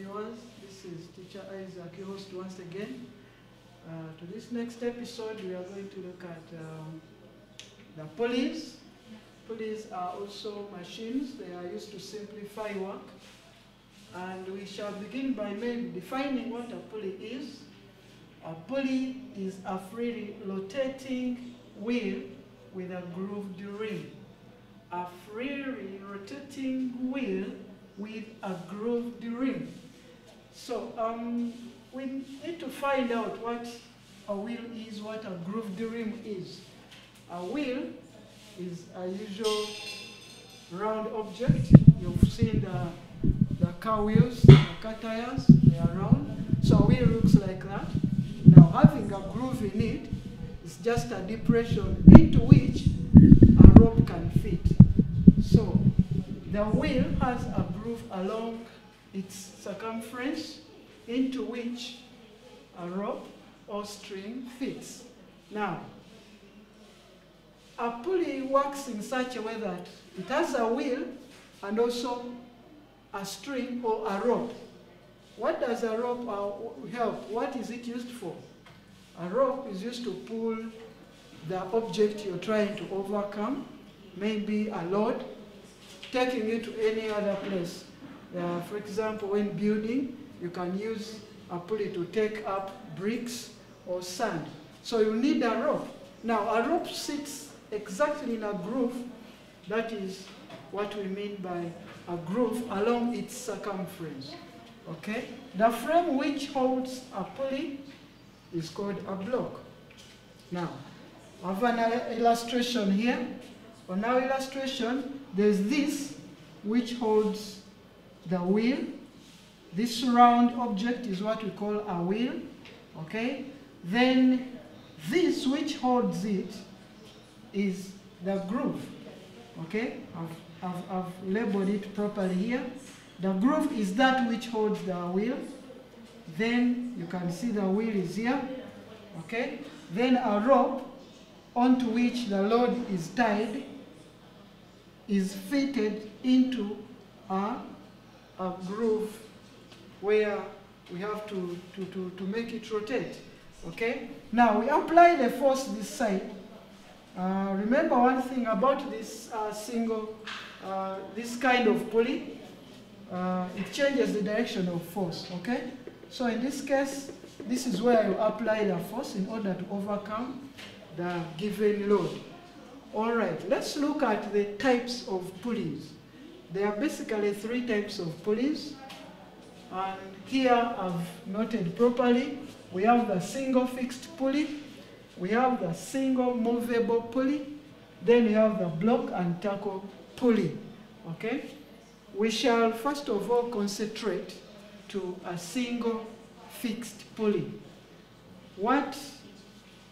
viewers. This is Teacher Isaac, your host once again. To this next episode, we are going to look at the pulleys. Pulleys are also machines. They are used to simplify work. And we shall begin by maybe defining what a pulley is. A pulley is a freely rotating wheel with a grooved ring. A freely rotating wheel with a grooved ring. So we need to find out what a wheel is, what a grooved ring is. A wheel is a usual round object. You've seen the car wheels, the car tires, they are round. So a wheel looks like that. Now having a groove in it is just a depression into which a rope can fit. So the wheel has a groove along its circumference into which a rope or string fits. Now, a pulley works in such a way that it has a wheel and also a string or a rope. What does a rope help? What is it used for? A rope is used to pull the object you're trying to overcome, maybe a load, taking it to any other place. For example, when building, you can use a pulley to take up bricks or sand. So you need a rope. Now, a rope sits exactly in a groove. That is what we mean by a groove along its circumference. Okay? The frame which holds a pulley is called a block. Now, I have an illustration here. On our illustration, there's this which holds the wheel. This round object is what we call a wheel. Okay? Then this which holds it is the groove. Okay? I've labeled it properly here. The groove is that which holds the wheel. Then you can see the wheel is here. Okay? Then a rope onto which the load is tied is fitted into a groove where we have to make it rotate. Okay? Now we apply the force this side. Remember one thing about this this kind of pulley, it changes the direction of force. Okay? So in this case, this is where you apply the force in order to overcome the given load. All right, let's look at the types of pulleys. There are basically three types of pulleys. And here I've noted properly. We have the single fixed pulley. We have the single movable pulley. Then we have the block and tackle pulley. Okay? We shall first of all concentrate to a single fixed pulley. What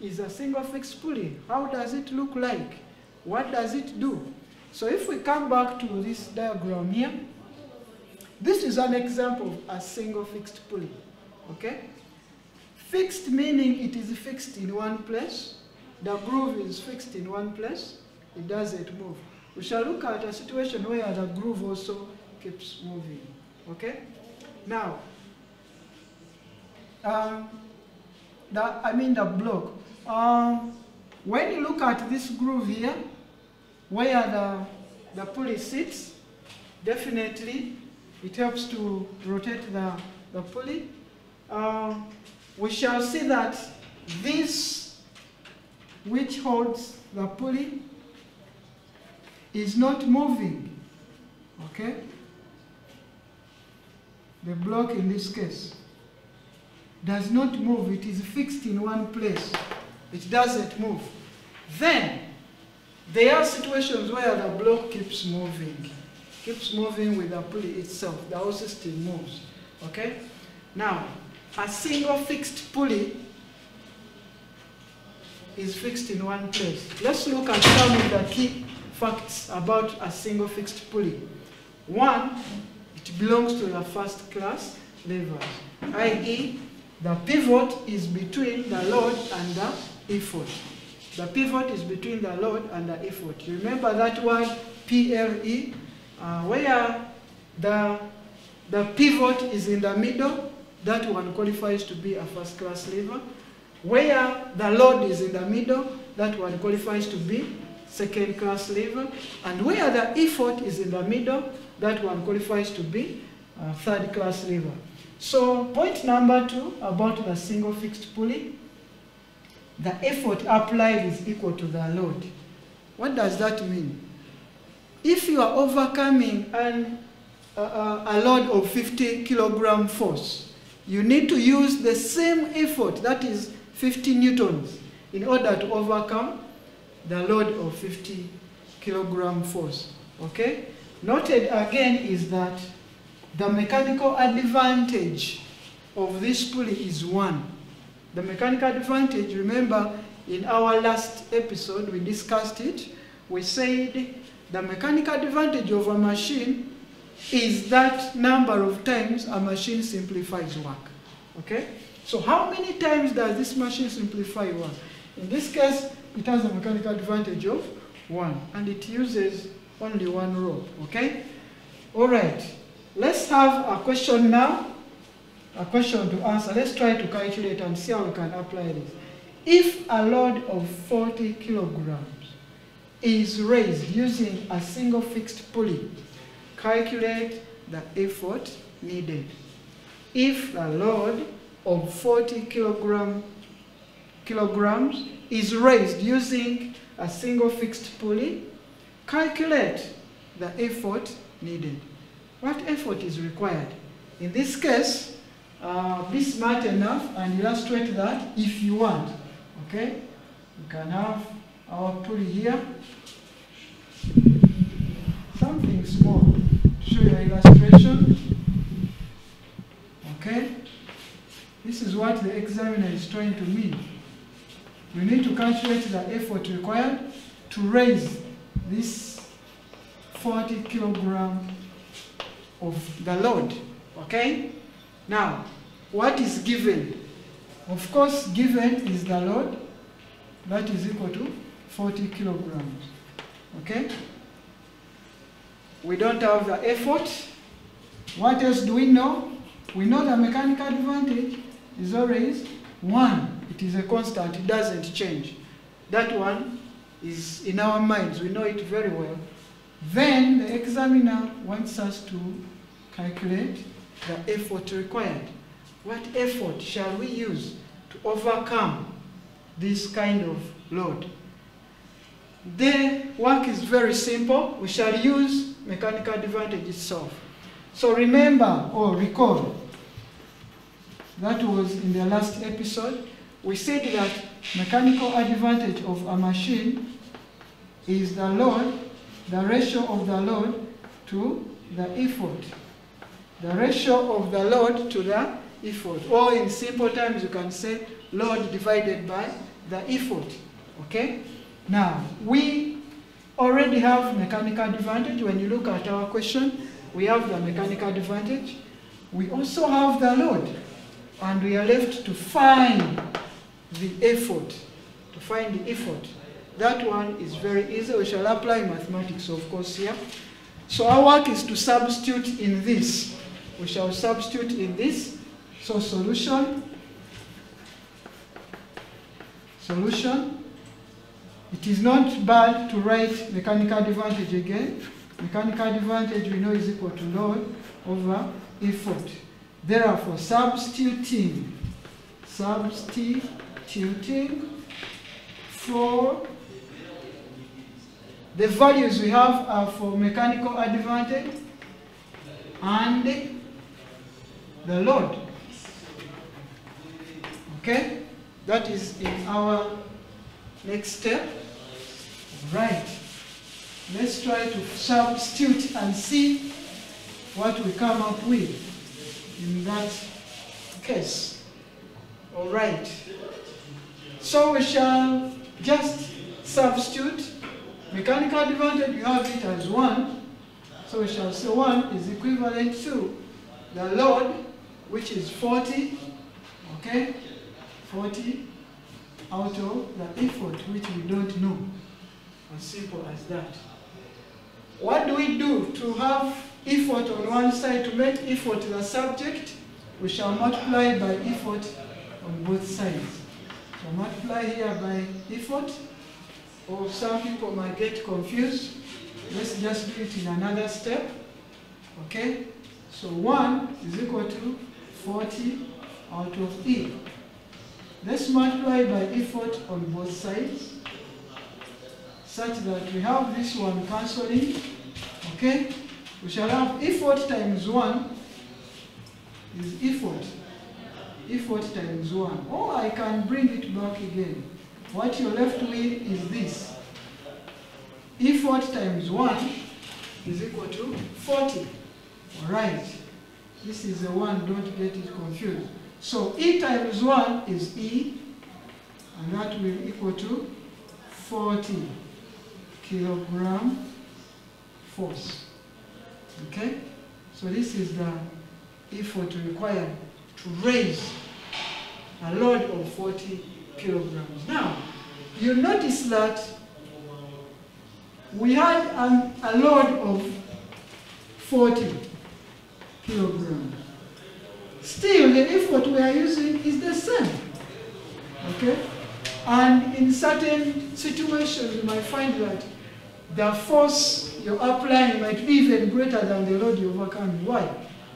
is a single fixed pulley? How does it look like? What does it do? So if we come back to this diagram here, this is an example of a single fixed pulley. Okay? Fixed meaning it is fixed in one place. The groove is fixed in one place. It doesn't move. We shall look at a situation where the groove also keeps moving. Okay? Now, the block. When you look at this groove here, where the pulley sits, definitely it helps to rotate the pulley. We shall see that this which holds the pulley is not moving. Okay? The block in this case does not move. It is fixed in one place. It doesn't move. Then there are situations where the block keeps moving with the pulley itself. The whole system moves. Okay? Now, a single fixed pulley is fixed in one place. Let's look at some of the key facts about a single fixed pulley. One, it belongs to the first class levers, i.e., the pivot is between the load and the effort. The pivot is between the load and the effort. You remember that word PLE, where the the pivot is in the middle, that one qualifies to be a first-class lever. Where the load is in the middle, that one qualifies to be second-class lever. And where the effort is in the middle, that one qualifies to be a third-class lever. So point number 2 about the single fixed pulley, the effort applied is equal to the load. What does that mean? If you are overcoming a load of 50 kilogram force, you need to use the same effort, that is 50 newtons, in order to overcome the load of 50 kilogram force. Okay? Noted again is that the mechanical advantage of this pulley is 1. The mechanical advantage, remember in our last episode we discussed it, we said the mechanical advantage of a machine is that number of times a machine simplifies work. Okay? So how many times does this machine simplify work? In this case, it has a mechanical advantage of 1, and it uses only 1 rope. Okay? All right. Let's have a question now, a question to answer. Let's try to calculate and see how we can apply this. If a load of 40 kilograms is raised using a single fixed pulley, calculate the effort needed. If the load of 40 kilograms is raised using a single fixed pulley, calculate the effort needed. What effort is required? In this case, be smart enough and illustrate that if you want. Okay? We can have our pulley here. Something small to show you an illustration. Okay? This is what the examiner is trying to mean. You need to calculate the effort required to raise this 40 kilogram of the load. Okay? Now, what is given? Of course, given is the load. That is equal to 40 kilograms. Okay? We don't have the effort. What else do we know? We know the mechanical advantage is always 1. It is a constant. It doesn't change. That one is in our minds. We know it very well. Then the examiner wants us to calculate the effort required. What effort shall we use to overcome this kind of load? The work is very simple. We shall use mechanical advantage itself. So remember or recall, that was in the last episode, we said that mechanical advantage of a machine is the load, the ratio of the load to the effort. The ratio of the load to the effort. Or in simple terms, you can say load divided by the effort. Okay? Now, we already have mechanical advantage. When you look at our question, we have the mechanical advantage. We also have the load. And we are left to find the effort. To find the effort. That one is very easy. We shall apply mathematics, of course, here. So our work is to substitute in this. We shall substitute in this. So solution. Solution. It is not bad to write mechanical advantage again. Mechanical advantage we know is equal to load over effort. Therefore, substituting for the values we have are for mechanical advantage and the load. Okay? That is in our next step. Right. Let's try to substitute and see what we come up with in that case. All right. So we shall just substitute. Mechanical advantage, you have it as 1. So we shall say 1 is equivalent to the load, which is 40. Okay? 40 out of the effort, which we don't know. As simple as that. What do we do to have effort on one side. To make effort the subject, we shall multiply by effort on both sides. So multiply here by effort, or some people might get confused. Let's just do it in another step. Okay? So 1 is equal to 40 out of E. Let's multiply by effort on both sides, such that we have this one cancelling. Okay? We shall have effort times 1 is effort. Effort times 1. Or I can bring it back again. What you're left with is this. Effort times 1 is equal to 40. Alright. This is the one, don't get it confused. So E times 1 is E, and that will equal to 40 kilogram force. Okay? So this is the effort required to raise a load of 40 kilograms. Now, you notice that we had a load of 40 kilograms. Still, the effort we are using is the same. Okay? And in certain situations, you might find that the force you're applying might be even greater than the load you're overcoming. Why?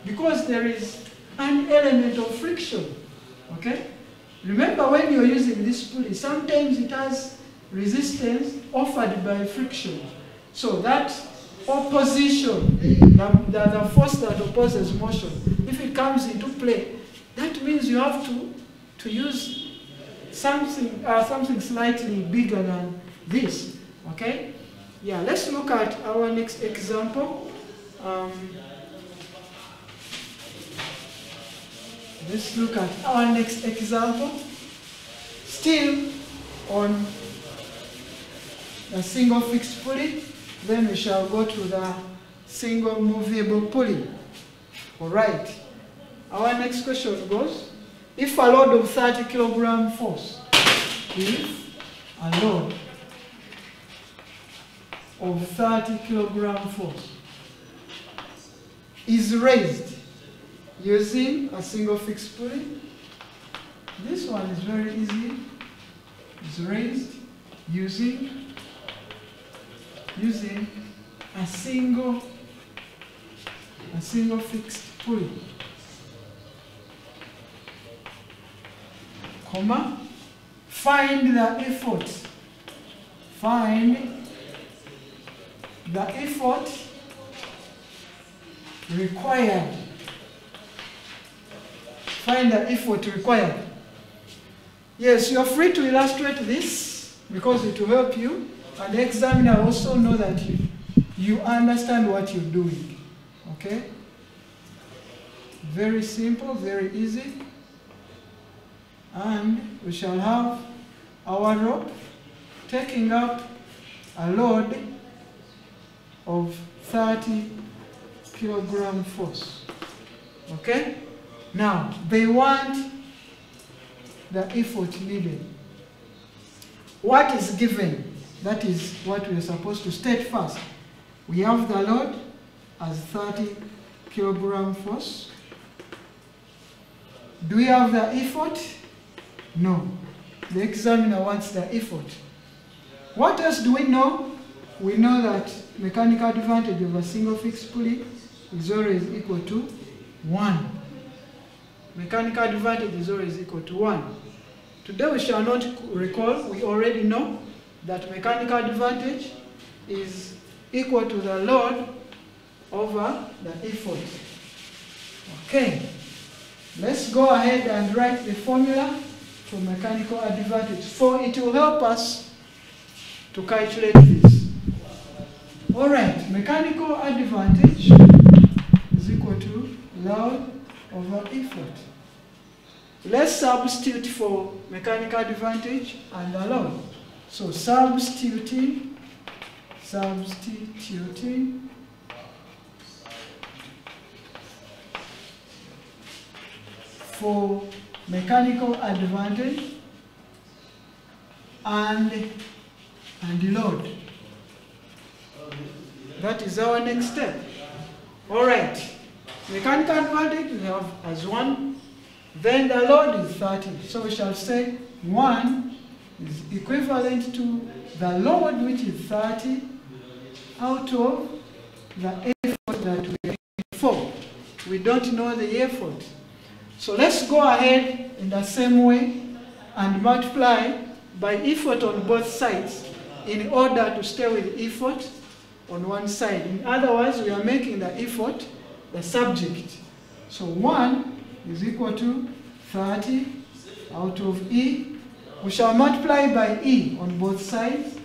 Because there is an element of friction. Okay? Remember, when you're using this pulley, sometimes it has resistance offered by friction. So that opposition, the force that opposes motion, if it comes into play, that means you have to use something slightly bigger than this. Okay? Yeah, let's look at our next example. Let's look at our next example. Still on a single fixed pulley, then we shall go to the single movable pulley. Alright. Our next question goes, if a load of 30 kilogram force, if a load of 30 kilogram force is raised using a single fixed pulley, this one is very easy. It's raised using a single fixed pulley, comma, find the effort. Find the effort required. Find the effort required. Yes, you're free to illustrate this because it will help you, and the examiner also know that you understand what you're doing. Okay? Very simple, very easy. And we shall have our rope taking up a load of 30 kilogram force. Okay? Now, they want the effort needed. What is given? That is what we are supposed to state first. We have the load as 30 kilogram force. Do we have the effort? No. The examiner wants the effort. What else do we know? We know that mechanical advantage of a single fixed pulley is always equal to 1. Mechanical advantage is always equal to 1. Today we shall not recall, we already know that mechanical advantage is equal to the load over the effort. Okay, let's go ahead and write the formula for mechanical advantage, for it will help us to calculate this. Alright, mechanical advantage is equal to load over effort. Let's substitute for mechanical advantage and the load. So substituting for mechanical advantage and load. That is our next step. All right. Mechanical advantage we have as 1. Then the load is 30. So we shall say 1 is equivalent to the load, which is 30, out of the effort that we are looking for. We don't know the effort. So let's go ahead in the same way and multiply by effort on both sides in order to stay with effort on one side. In other words, we are making the effort the subject. So 1 is equal to 30 out of E. We shall multiply by E on both sides.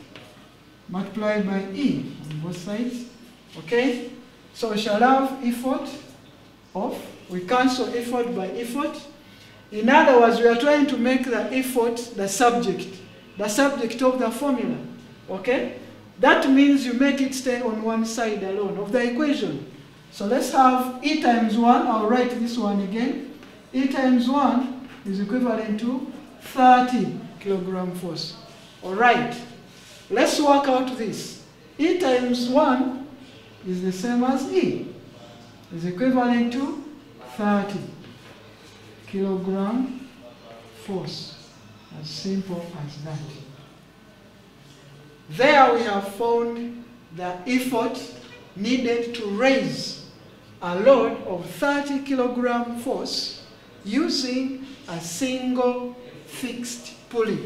Multiply by E on both sides. Okay? So we shall have effort of, we cancel effort by effort. In other words, we are trying to make the effort the subject of the formula. Okay? That means you make it stay on one side alone of the equation. So let's have E times 1. I'll write this one again. E times 1 is equivalent to 30 kilogram force. All right. Let's work out this. E times 1 is the same as E. Is equivalent to 30 kilogram force. As simple as that. There we have found the effort needed to raise a load of 30 kilogram force using a single fixed pulley.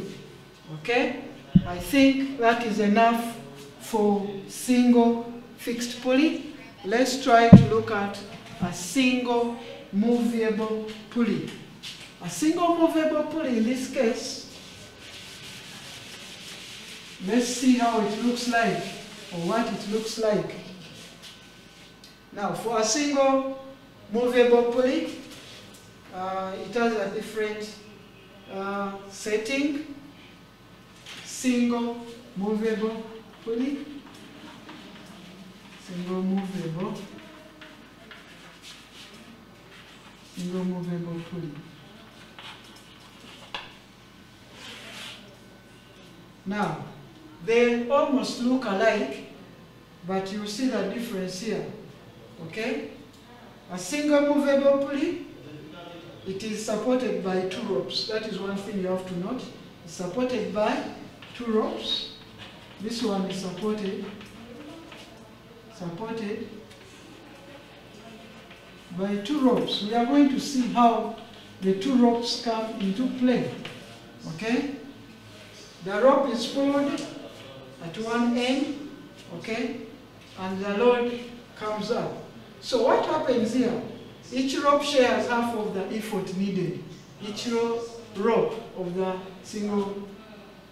Okay? I think that is enough for single fixed pulley. Let's try to look at a single movable pulley. A single movable pulley in this case, let's see how it looks like, or what it looks like. Now, for a single movable pulley, it has a different setting. Single movable pulley. Single movable pulley. Now, they almost look alike, but you see the difference here. Okay? A single movable pulley, it is supported by 2 ropes. That is one thing you have to note. It's supported by 2 ropes. This one is supported by 2 ropes. We are going to see how the 2 ropes come into play. Okay? The rope is pulled at one end, okay, and the load comes up. So what happens here? Each rope shares half of the effort needed. Each rope of the single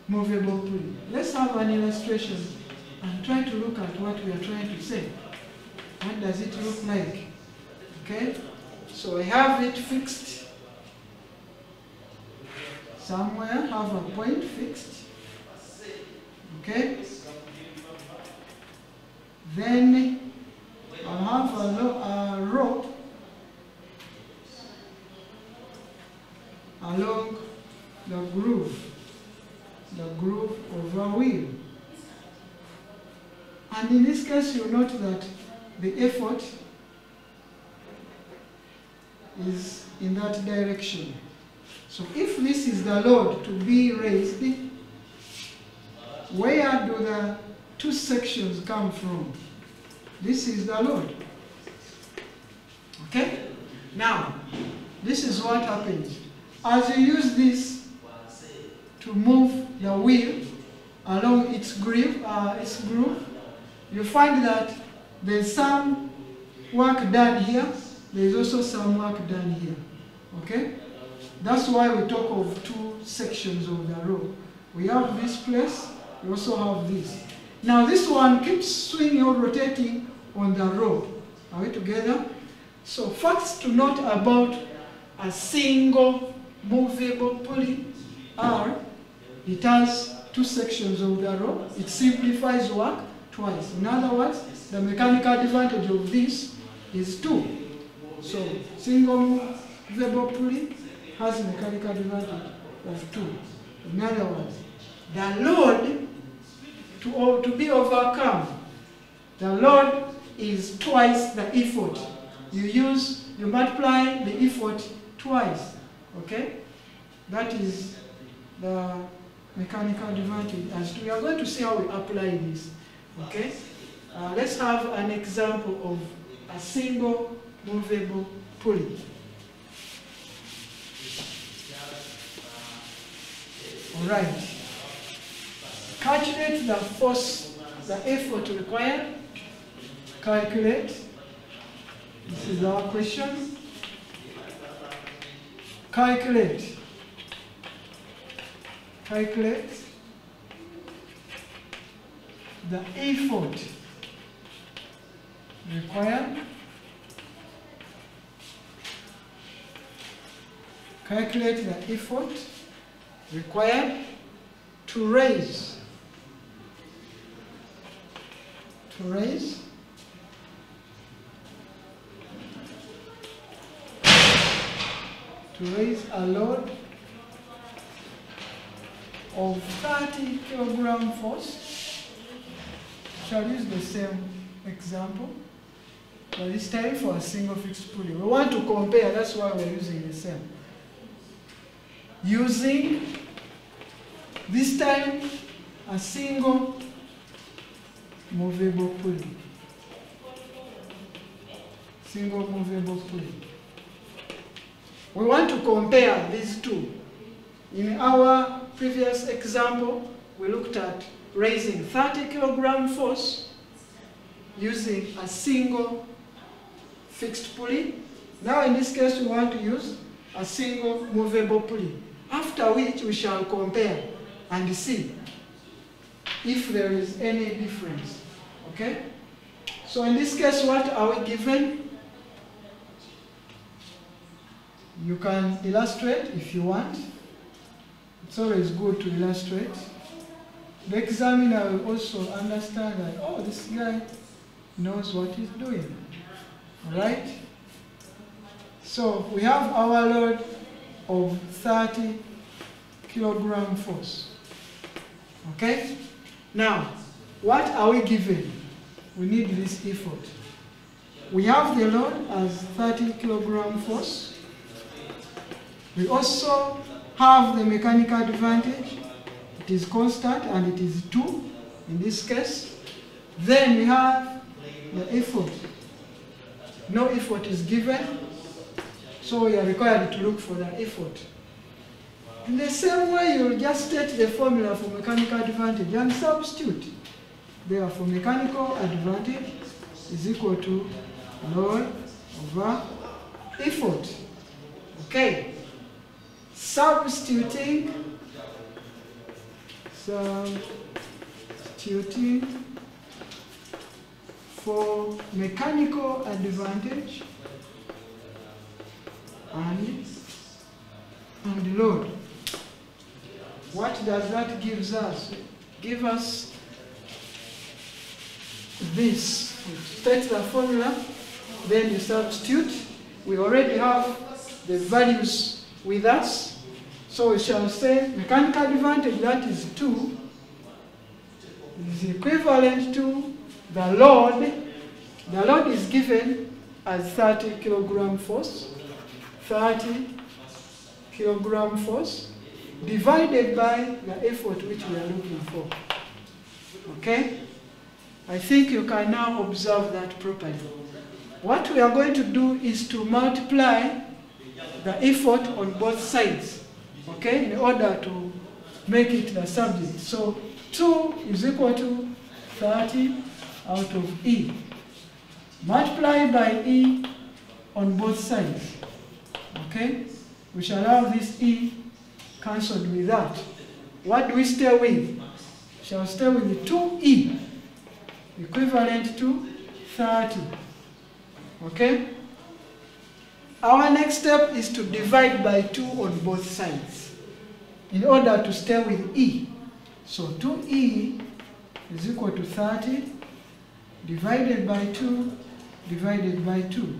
movable pulley. Let's have an illustration and try to look at what we are trying to say. What does it look like? Okay, so I have it fixed somewhere, have a point fixed. Okay, then I'll have a rope along the groove of a wheel. And in this case, you note that the effort is in that direction. So if this is the load to be raised, where do the 2 sections come from? This is the load. Okay? Now, this is what happens. As you use this to move the wheel along its groove, you find that there's some work done here. There's also some work done here. Okay? That's why we talk of 2 sections of the rope. We have this place, we also have this. Now this one keeps swinging or rotating on the rope. Are we together? So facts to note about a single movable pulley are, it has 2 sections of the rope. It simplifies work twice. In other words, the mechanical advantage of this is 2. So single movable pulley has a mechanical advantage of 2. In other words, the load to be overcome, the load is twice the effort. You multiply the effort twice, okay? That is the mechanical advantage. As we are going to see how we apply this, okay? Let's have an example of a single movable pulley. All right. Calculate the force, the effort required. Calculate. This is our question. Calculate. Calculate the effort required. Calculate the effort required to raise a load of 30 kilogram force. Shall use the same example, but this time for a single fixed pulley. We want to compare, that's why we're using the same. Using, this time, a single movable pulley. Single movable pulley. We want to compare these two. In our previous example, we looked at raising 30 kilogram force using a single fixed pulley. Now in this case, we want to use a single movable pulley, after which we shall compare and see if there is any difference. Okay? So in this case, what are we given? You can illustrate if you want. It's always good to illustrate. The examiner will also understand that, oh, this guy knows what he's doing. All right? So we have our load of 30 kilogram force. Okay? Now, what are we given? We need this effort. We have the load as 30 kilogram force. We also have the mechanical advantage. It is constant and it is 2 in this case. Then we have the effort. No effort is given, so we are required to look for the effort. In the same way, you will just state the formula for mechanical advantage and substitute. Therefore, mechanical advantage is equal to load over effort. Okay. Substituting for mechanical advantage and load. What does that give us? Give us this. State the formula, then you substitute. We already have the values with us. So we shall say mechanical advantage, that is 2, is equivalent to the load. The load is given as 30 kilogram force. 30 kilogram force divided by the effort which we are looking for. Okay? I think you can now observe that properly. What we are going to do is to multiply the effort on both sides, okay, in order to make it the subject. So 2 is equal to 30 out of E. Multiply by E on both sides, okay? We shall have this E cancelled with that. What do we stay with? We shall stay with 2E, equivalent to 30, okay? Our next step is to divide by 2 on both sides in order to stay with E. So 2E is equal to 30 divided by 2 divided by 2.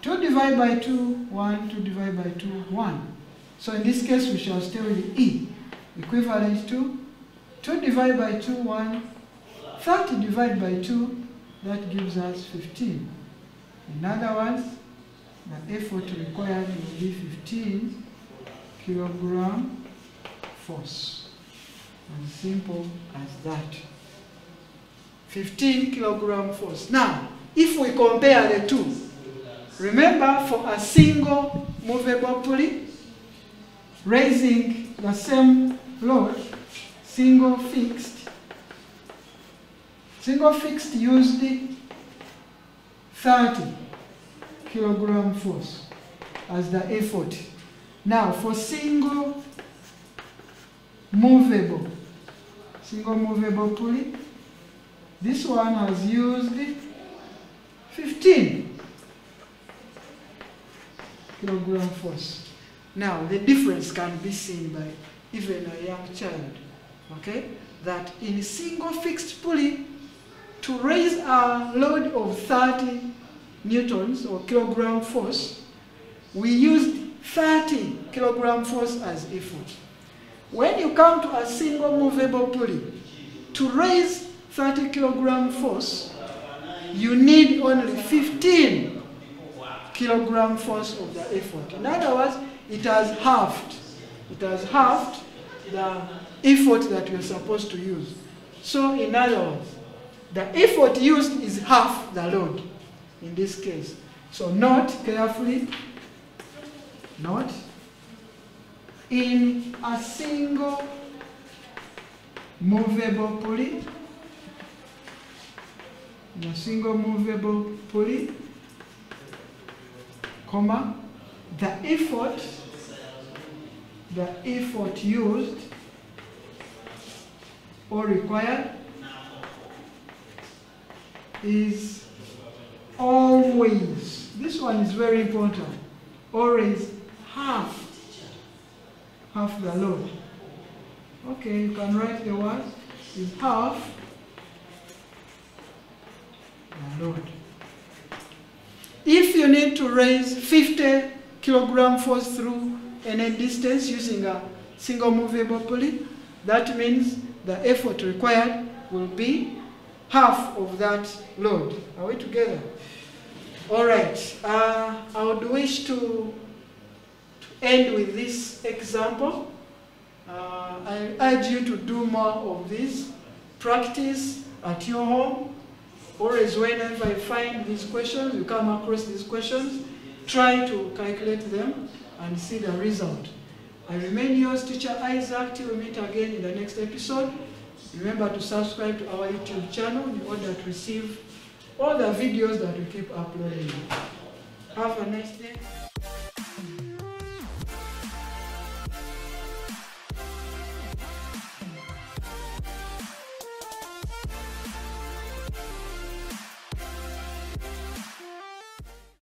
2 divided by 2, 1, 2 divided by 2, 1. So in this case we shall stay with E, equivalent to 2 divided by 2, 1, 30 divided by 2, that gives us 15. In other words, the effort required will be 15 kilogram force. As simple as that. 15 kilogram force. Now, if we compare the two, remember for a single movable pulley, raising the same load, single fixed used 30 kilogram force as the effort. Now for single movable pulley, this one has used 15 kilogram force. Now the difference can be seen by even a young child, okay? That in a single fixed pulley, to raise a load of 30 newtons or kilogram force, we used 30 kilogram force as effort. When you come to a single movable pulley, to raise 30 kilogram force, you need only 15 kilogram force of the effort. In other words, it has halved. It has halved the effort that you're supposed to use. So in other words, the effort used is half the load in this case. So note carefully, note, in a single movable pulley, comma, the effort used or required is always, this one is very important, always half the load. Okay, you can write the word is half the load. If you need to raise 50 kilogram force through any distance using a single movable pulley, that means the effort required will be half of that load. Are we together? All right. I would wish to end with this example. I urge you to do more of this. Practice at your home. Always whenever you find these questions, you come across these questions, try to calculate them and see the result. I remain yours, Teacher Isaac, till we meet again in the next episode. Remember to subscribe to our YouTube channel in order to receive all the videos that we keep uploading. Have a nice day.